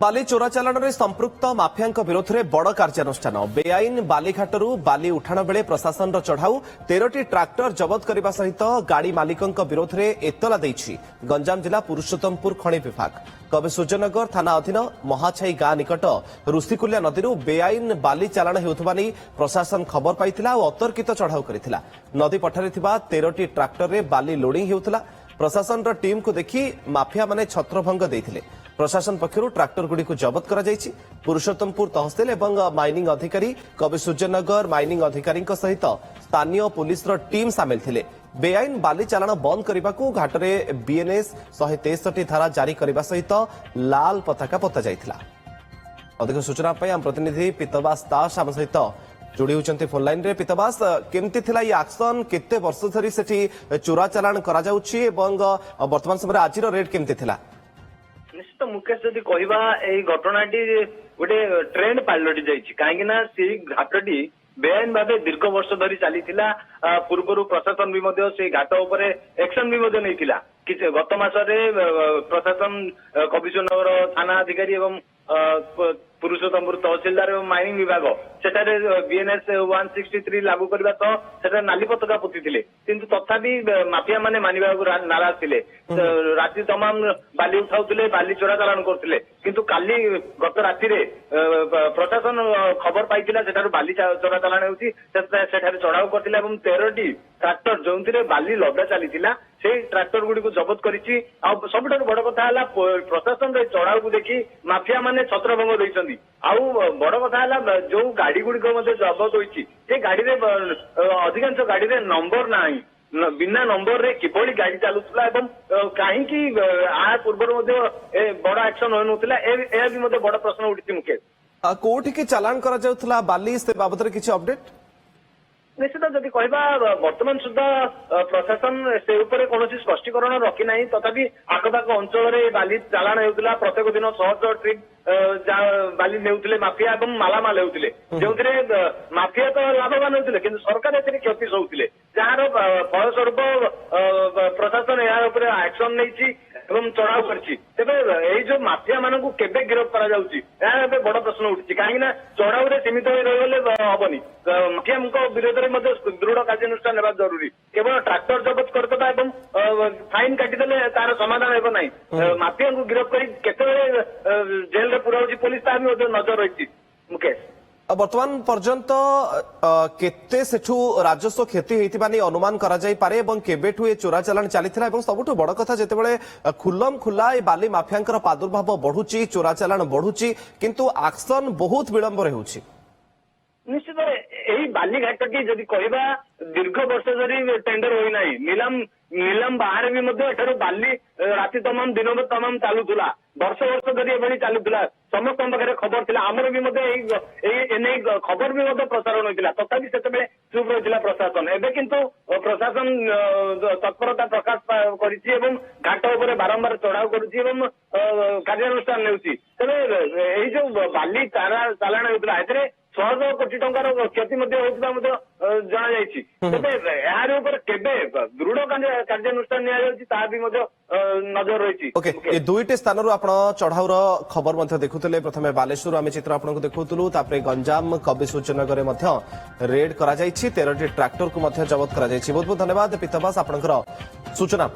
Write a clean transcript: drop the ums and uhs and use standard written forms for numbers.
बाली चोराचालाण में संपृक्त माफिया विरोध में बड़ कार्यानुष्ठान बेआईन बालीघाटू बाली उठाण बेले प्रशासन चढ़ाऊ 13टी ट्राक्टर जबत करने सहित गाड़ी मालिकों विरोध में एतला देछि गंजाम जिला पुरुषोत्तमपुर खनि विभाग कवि सूर्यनगर थाना अधीन महाछाई गाँ निकट ऋषिकुल्या नदी बेआईन बाली चालाण होउथबा नै प्रशासन खबर पाइथिला और अतर्कित चढ़ाऊ करिथिला नदी पठारे थिबा 13टी ट्राक्टर रे बाली लोडिंग हेउथला प्रशासन टीम को देखि माफिया माने छत्रभंग देइथिले प्रशासन पक्षर ट्राक्टर गुड़ी को जबत करा जायछि पुरुषोत्तमपुर तहसील एवं माइनिंग अधिकारी कवि सूर्यनगर माइनिंग अधिकारी सहित स्थानीय पुलिस टीम सामिल थिले बेआईन बाली चालाण बंद करने को घाटरे बीएनएस 163 धारा जारी करने सहित लाल पताका पोता जाइथिला अधिक सूचना आम प्रतिनिधि पीतवास दास आम सहित जोड़ी होती फोन लाइन रे पीतवास केमती थिला ये एक्शन केते वर्ष धरी सेठी चोरा चालाण करा जाउछि एवं वर्तमान समय आज रेट केमती थिला निश्चित मुकेश जदि कहवा एई घटनाटी गोटे ट्रेंड पालटि जाइछि काहेकि ना से घाटटी बेआईन भावे दीर्घ वर्ष धरी चली पूर्व प्रशासन भी से घाट उपर एक्शन भी नहीं गत मासरे प्रशासन कविशनगर थाना अधिकारी एवं पुरुषोत्तमपुर तहसीलदार एवं माइनिंग विभाग सेठारे बीएनएस 163 लागू करने सह नाली पताका पोती किंतु तथापि माफिया माने मानिबा नाराज थे राति तमाम बाली उठाउथिले बाली चोरा चालाण करथिले किंतु काली गत राति रे प्रशासन खबर पाइथिला सेठार बाली चोरा चालाण होउछि सेठारे चढ़ाऊ करथिला एवं 13टी ट्राक्टर जोंथिरे बाली लदा चलीथिला से ट्राक्टर गुडी को जबत करिछि आ सबठारु बड़ कथा हला प्रशासन रे चढ़ाऊ को देखि माफिया माने छत्रभंग दैछन्ती आउ बड़ कथा हला जो गाड़ी गुडी को मध्ये जबत होइछि से गाड़ी रे अधिकांश गाड़ी रे नंबर नाही बिना नंबर रे किभली गाड़ी चलुला एवं कहीं आ पूर्व बड़ एक्शन होनुला ए भी बड़ प्रश्न उठी मुकेश कोठी के चालान करा जाउथला बाली से बाबत रे किछि अपडेट निश्चित जदि कहवा वर्तमान सुधा प्रशासन से कौन स्पष्टीकरण रखी ना तथापि आखपाख अंचल बाली चालाण होता प्रत्येक दिन 100 ट्रिप बाली नेउथिले माफिया एवं मालामाल होते जो माफिया तो लाभवान होते कि सरकार क्षति सहूले जार फलस्वरूप प्रशासन एक्शन नहीं चढ़ाऊ करे जो माफिया मान केबे गिरफ्त कर बड़ प्रश्न उठी कहीं चढ़ाऊ सीमित रही हेनी माफिया विरोध में दृढ़ कार्यानुष्ठान नेबा जरूरी केवल ट्राक्टर जबत करदेबा एवं फाइन काटिदेले तार समाधान हेब नहीं माफिया को गिरफ्त कर जेल रे पुराउछि पुलिस ता भी नजर रही मुकेश वर्तमान पर्यंत केते सेठू राजस्व क्षति होइतिबा नै अनुमान करा जाई पारे एवं केबेठू ए चोरा चालाण चलीथिला एवं सबुठू बड़ कथा जेतेबेले खुल्लम खुल्ला ए बाली माफियांकर प्रादुर्भाव बढ़ुची चोरा चालाण बढ़ुची किंतु एक्शन बहुत विलंब रे होउची निश्चित यही बाली घाटी जदि कहवा दीर्घ वर्ष धरी टेंडर होना नीलम बाहर भी बाली राति तमाम दिन तमाम चलुला वर्ष वर्ष धरी एभली चलुला समस्त पाखे खबर थी आमर भी खबर भी प्रसारण होता तथापि से चुप रही प्रशासन एवं किंतु प्रशासन तत्परता प्रकाश कर घाट उपर बारंबार चढ़ाऊ कर कार्यानुष्ठान नेउछि तेज जो बाली चालाण होता 100 कोटी टंकार क्षति जना दृढ़ कार्यानुष्ठान भी नजर रही ओके दुईटे स्थान आप चढ़ाऊर खबर देखुले प्रथम बालेश्वर आम चित्र आपको देखुलु गंजाम कवि सूर्यनगर रेड कर 13टी ट्राक्टर को जबत कर बहुत बहुत धन्यवाद पीतवास आपंकर सूचना।